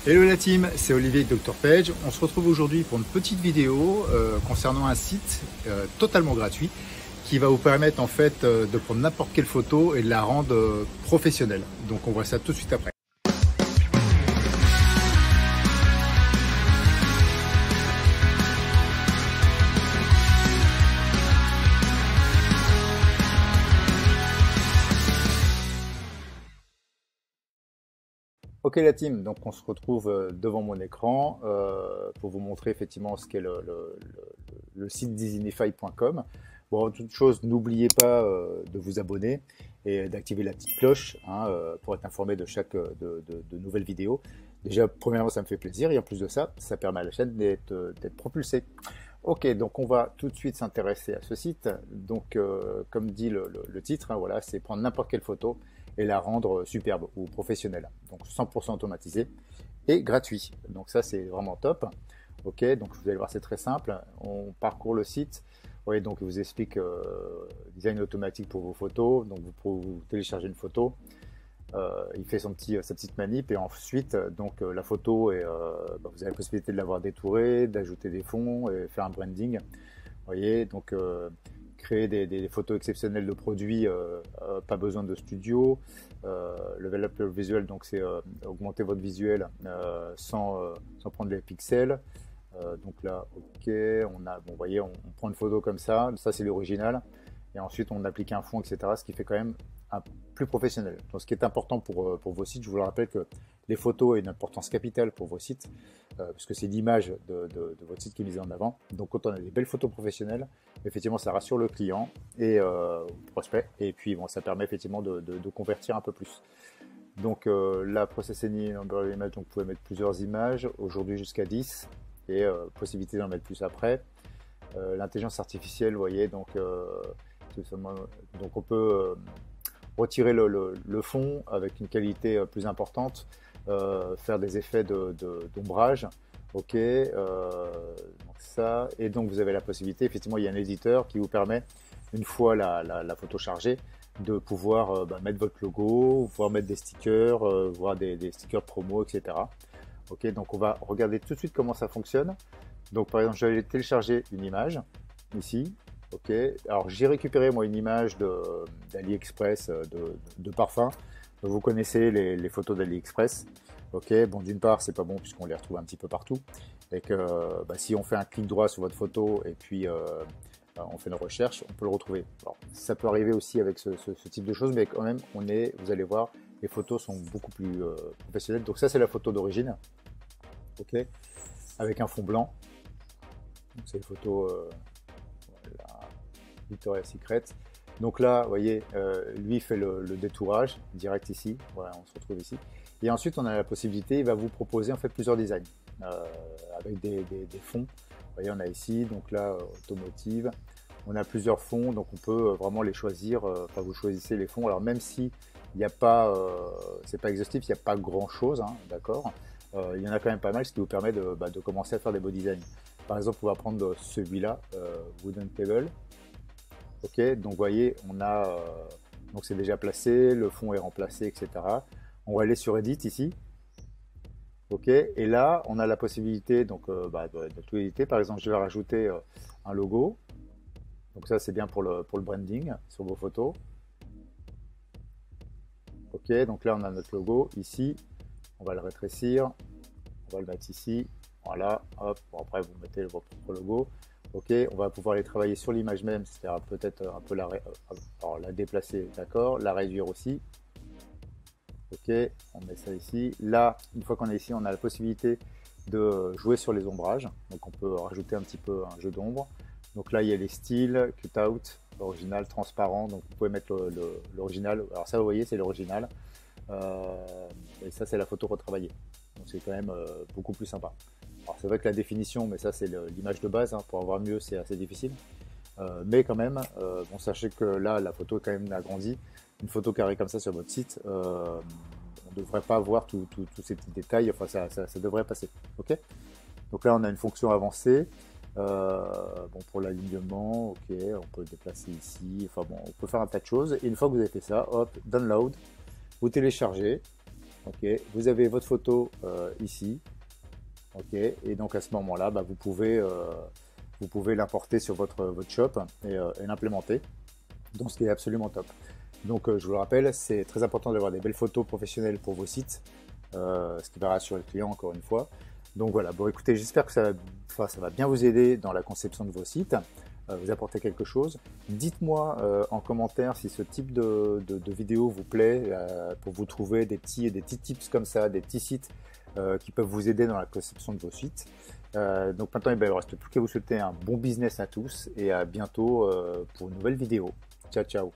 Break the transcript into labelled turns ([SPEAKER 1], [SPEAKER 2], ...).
[SPEAKER 1] Hello la team, c'est Olivier de Dr Page. On se retrouve aujourd'hui pour une petite vidéo concernant un site totalement gratuit qui va vous permettre en fait de prendre n'importe quelle photo et de la rendre professionnelle. Donc on voit ça tout de suite après. Ok la team, donc on se retrouve devant mon écran pour vous montrer effectivement ce qu'est le site Designify.com. Bon, toute chose, n'oubliez pas de vous abonner et d'activer la petite cloche pour être informé de chaque de nouvelles vidéos. Déjà, premièrement, ça me fait plaisir et en plus de ça, ça permet à la chaîne d'être propulsée. Ok, donc on va tout de suite s'intéresser à ce site. Donc, comme dit le titre, voilà, c'est prendre n'importe quelle photo et la rendre superbe ou professionnelle. Donc 100% automatisé et gratuit. Donc ça, c'est vraiment top. Ok, donc vous allez voir, c'est très simple. On parcourt le site. Oui, donc il vous explique design automatique pour vos photos. Donc vous télécharger une photo. Il fait sa petite manip et ensuite donc la photo et vous avez la possibilité de l'avoir détourée, d'ajouter des fonds et faire un branding. Vous voyez, donc créer des photos exceptionnelles de produits, pas besoin de studio. Level up le visuel, donc c'est augmenter votre visuel sans prendre les pixels. Donc là, ok, vous voyez, on prend une photo comme ça c'est l'original, et ensuite on applique un fond, etc. Ce qui fait quand même un plus professionnel. Donc ce qui est important pour vos sites, je vous le rappelle que les photos ont une importance capitale pour vos sites, puisque c'est l'image de votre site qui est mise en avant. Donc quand on a des belles photos professionnelles, effectivement ça rassure le client et le prospect, et puis bon, ça permet effectivement de convertir un peu plus. Donc la processing number image, donc vous pouvez mettre plusieurs images, aujourd'hui jusqu'à 10, et possibilité d'en mettre plus après. L'intelligence artificielle, vous voyez, donc on peut retirer le fond avec une qualité plus importante, faire des effets d'ombrage, ok, donc ça, et donc vous avez la possibilité, effectivement il y a un éditeur qui vous permet, une fois la photo chargée, de pouvoir mettre votre logo, pouvoir mettre des stickers, voire des stickers promo, etc. Ok, donc on va regarder tout de suite comment ça fonctionne. Donc par exemple, j'allais télécharger une image ici. Ok, alors j'ai récupéré moi une image d'AliExpress de parfum. Donc vous connaissez les photos d'AliExpress. Ok, bon, d'une part c'est pas bon puisqu'on les retrouve un petit peu partout, et que si on fait un clic droit sur votre photo et puis on fait une recherche, on peut le retrouver. Alors, ça peut arriver aussi avec ce type de choses, mais quand même vous allez voir, les photos sont beaucoup plus professionnelles. Donc ça c'est la photo d'origine, ok, avec un fond blanc. C'est une photo Victoria's Secret. Donc là, vous voyez, lui fait le détourage direct ici. Voilà, on se retrouve ici. Et ensuite, on a la possibilité, il va vous proposer en fait plusieurs designs avec des fonds. Vous voyez, on a ici, donc là, automotive. On a plusieurs fonds, donc on peut vraiment les choisir. Enfin, vous choisissez les fonds. Alors même si il n'y a pas, c'est pas exhaustif, il n'y a pas grand chose, d'accord. Il y en a quand même pas mal, ce qui vous permet de commencer à faire des beaux designs. Par exemple, on va prendre celui-là, Wooden Table. Ok, donc vous voyez, on a, donc c'est déjà placé, le fond est remplacé, etc. On va aller sur Edit ici. Ok, et là, on a la possibilité de tout éditer. Par exemple, je vais rajouter un logo. Donc ça, c'est bien pour le branding sur vos photos. Ok, donc là, on a notre logo ici. On va le rétrécir. On va le mettre ici. Voilà, hop. Bon, après, vous mettez votre propre logo. Ok, on va pouvoir les travailler sur l'image même, c'est-à-dire peut-être un peu la déplacer, d'accord, la réduire aussi. Ok, on met ça ici. Là, une fois qu'on est ici, on a la possibilité de jouer sur les ombrages. Donc on peut rajouter un petit peu un jeu d'ombre. Donc là, il y a les styles, cutout, original, transparent. Donc vous pouvez mettre l'original. Alors ça, vous voyez, c'est l'original. Et ça, c'est la photo retravaillée. Donc c'est quand même beaucoup plus sympa. Alors c'est vrai que la définition, mais ça c'est l'image de base, pour avoir mieux c'est assez difficile. Mais quand même, bon, sachez que là la photo est quand même agrandie. Une photo carrée comme ça sur votre site, on ne devrait pas voir tous ces petits détails, enfin ça devrait passer. Ok, donc là on a une fonction avancée. Bon, pour l'alignement, ok, on peut le déplacer ici, enfin bon, on peut faire un tas de choses. Et une fois que vous avez fait ça, hop, download, vous téléchargez. Ok, vous avez votre photo ici. Ok, et donc à ce moment-là, bah, vous pouvez l'importer sur votre shop et l'implémenter. Donc ce qui est absolument top. Donc je vous le rappelle, c'est très important d'avoir des belles photos professionnelles pour vos sites, ce qui va rassurer le client encore une fois. Donc voilà, bon écoutez, j'espère que ça va bien vous aider dans la conception de vos sites, vous apporter quelque chose. Dites-moi en commentaire si ce type de vidéo vous plaît, pour vous trouver des petits tips comme ça, des petits sites qui peuvent vous aider dans la conception de vos sites. Donc maintenant, eh ben, il ne reste plus qu'à vous souhaiter un bon business à tous et à bientôt pour une nouvelle vidéo. Ciao, ciao.